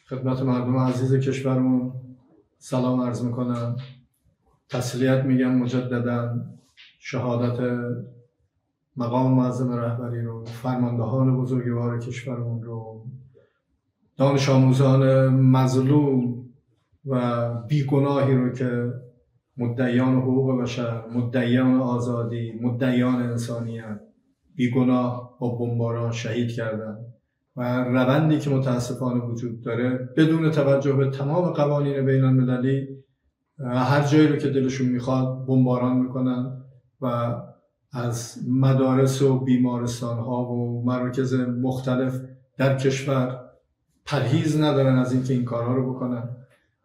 خدمت مردم عزیز کشورمون سلام عرض میکنم. تسلیت میگم مجددا. شهادت مقام معظم رهبری رو، فرماندهان بزرگوار کشورمون رو، دانش آموزان مظلوم و بیگناهی رو که مدعیان حقوق بشر، مدعیان آزادی، مدعیان انسانیت بیگناه با بمباران شهید کردن و روندی که متاسفانه وجود داره بدون توجه به تمام قوانین بین المللی هر جایی رو که دلشون میخواد بمباران میکنن و از مدارس و بیمارستان ها و مراکز مختلف در کشور پرهیز ندارن از اینکه این کارها رو بکنن.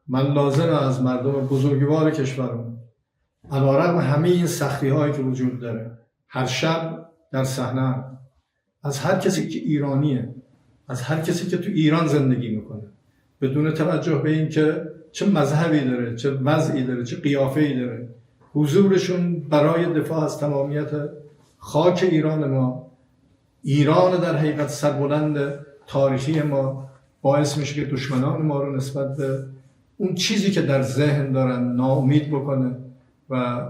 من لازمه از مردم بزرگوار کشورمون علیرغم همه این سختی هایی که وجود داره هر شب در صحنه، از هر کسی که ایرانیه، از هر کسی که تو ایران زندگی میکنه، بدون توجه به این که چه مذهبی داره، چه وضعی داره، چه قیافه‌ای داره، حضورشون برای دفاع از تمامیت خاک ایران ما، ایران در حقیقت سربلند تاریخی ما، باعث میشه که دشمنان ما رو نسبت به اون چیزی که در ذهن دارن ناامید بکنه و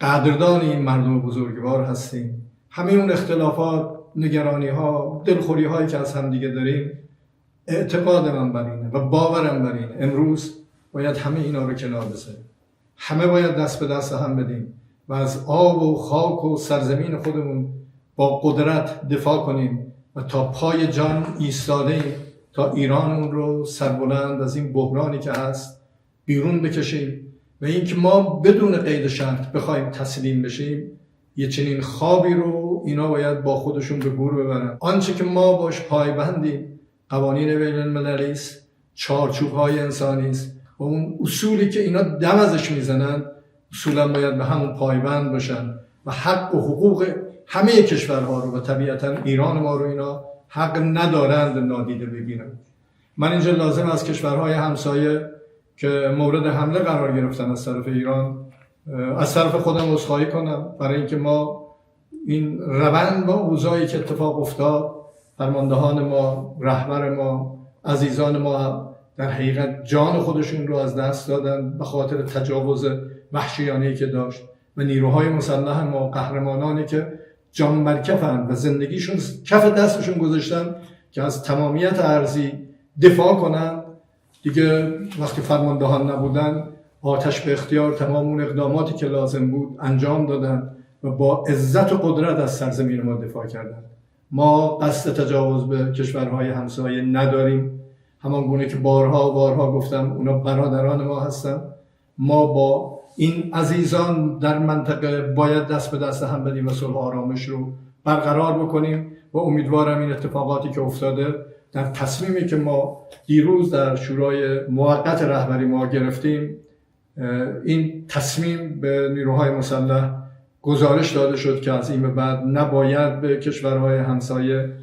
قدردان این مردم بزرگوار هستیم. همه اون اختلافات، نگرانی ها، دلخوری هایی که از همدیگه داریم، اعتقاد من بر اینه و باورم بر اینه امروز باید همه اینا رو کنار بذاریم. همه باید دست به دست هم بدیم و از آب و خاک و سرزمین خودمون با قدرت دفاع کنیم و تا پای جان ایستادیم تا ایرانمون رو سربلند از این بحرانی که هست بیرون بکشیم و اینکه ما بدون قید شرط بخوایم تسلیم بشیم، یه چنین خوابی رو اینا باید با خودشون به گور ببرن. آنچه که ما باش پایبندیم قوانین بین المللی است، چارچوب‌های انسانی است و اون اصولی که اینا دم ازش میزنن اصولا باید به همون پایبند باشن و حق و حقوق همه کشورها رو و طبیعتا ایران ما رو اینا حق ندارند نادیده ببینن. من اینجا لازم از کشورهای همسایه که مورد حمله قرار گرفتن از طرف ایران از طرف خودم عذرخواهی کنم برای اینکه ما این روند و اوضاعی که اتفاق افتاد، فرماندهان ما، رهبر ما، عزیزان ما در حقیقت جان خودشون رو از دست دادن به خاطر تجاوز وحشیانه‌ای که داشت و نیروهای مسلح ما، قهرمانانی که جان بر کفن و زندگیشون کف دستشون گذاشتن که از تمامیت ارضی دفاع کنن، دیگه وقتی فرماندهان نبودن آتش به اختیار تمام اون اقداماتی که لازم بود انجام دادن و با عزت و قدرت از سرزمین ما دفاع کردن. ما قصد تجاوز به کشورهای همسایه نداریم، همان گونه که بارها گفتم اونا برادران ما هستن. ما با این عزیزان در منطقه باید دست به دست هم بدیم و صلح و آرامش رو برقرار بکنیم و امیدوارم این اتفاقاتی که افتاده در تصمیمی که ما دیروز در شورای موقت رهبری ما گرفتیم، این تصمیم به نیروهای مسلح گزارش داده شد که از این به بعد نباید به کشورهای همسایه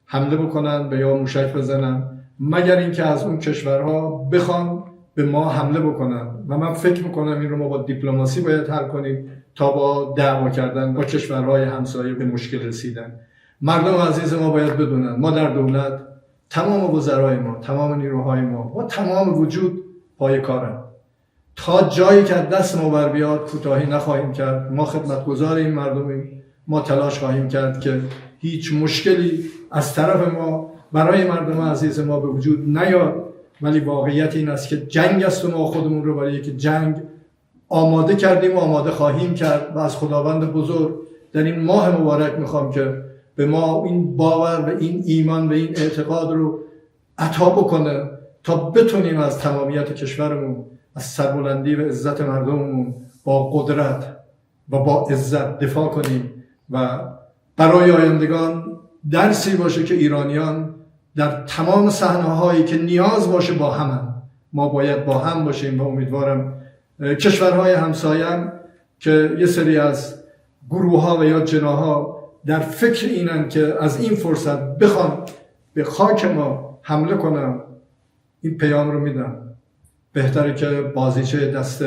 حمله بکنن و یا موشک بزنن مگر اینکه از اون کشورها بخوان به ما حمله بکنن و من فکر میکنم این رو ما با دیپلماسی باید حل کنیم تا با دعوا کردن با کشورهای همسایه به مشکل رسیدن. مردم عزیز ما باید بدونن ما در دولت تمام وزرای ما، تمام نیروهای ما و تمام وجود پای کارن. تا جایی که دست ما بر بیاد کوتاهی نخواهیم کرد. ما خدمتگزار این مردمیم، ما تلاش خواهیم کرد که هیچ مشکلی از طرف ما برای مردم عزیز ما به وجود نیاد، ولی واقعیت این است که جنگ است و ما خودمون رو برای یک جنگ آماده کردیم و آماده خواهیم کرد و از خداوند بزرگ در این ماه مبارک میخوام که به ما این باور و این ایمان و این اعتقاد رو عطا بکنه تا بتونیم از تمامیت کشورمون، از سربلندی و عزت مردممون با قدرت و با عزت دفاع کنیم و برای آیندگان درسی باشه که ایرانیان در تمام صحنه‌هایی که نیاز باشه با هم، ما باید با هم باشیم و امیدوارم کشورهای همسایه که یه سری از گروه‌ها و یا جناح‌ها در فکر اینن که از این فرصت بخوان به خاک ما حمله کنن، این پیام رو میدم بهتره که بازیچه دست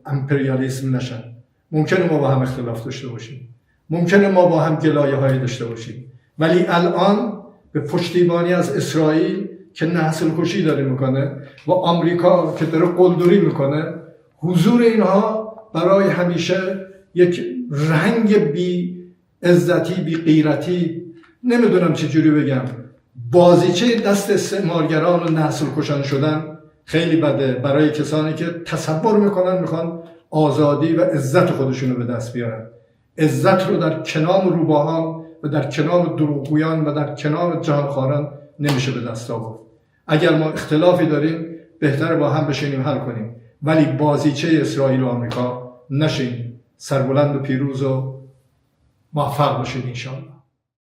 امپریالیسم نشن. ممکنه ما با هم اختلاف داشته باشیم، ممکنه ما با هم گلایه‌هایی داشته باشیم، ولی الان به پشتیبانی از اسرائیل که نسل کشی داره میکنه و آمریکا که داره قلدری میکنه، حضور اینها برای همیشه یک رنگ بی عزتی، بی غیرتی، نمیدونم چجوری بگم، بازیچه دست استعمارگران و نسل کشان شدن خیلی بده برای کسانی که تصور میکنن میخوان آزادی و عزت خودشونو به دست بیارن. عزت رو در کنام روباهان و در کنام دروغگویان و در کنام جهانخواران نمیشه به دست آورد. اگر ما اختلافی داریم بهتره با هم بشینیم حل کنیم، ولی بازیچه اسرائیل و آمریکا نشین. سربلند و پیروز و موفق باشید انشاءالله.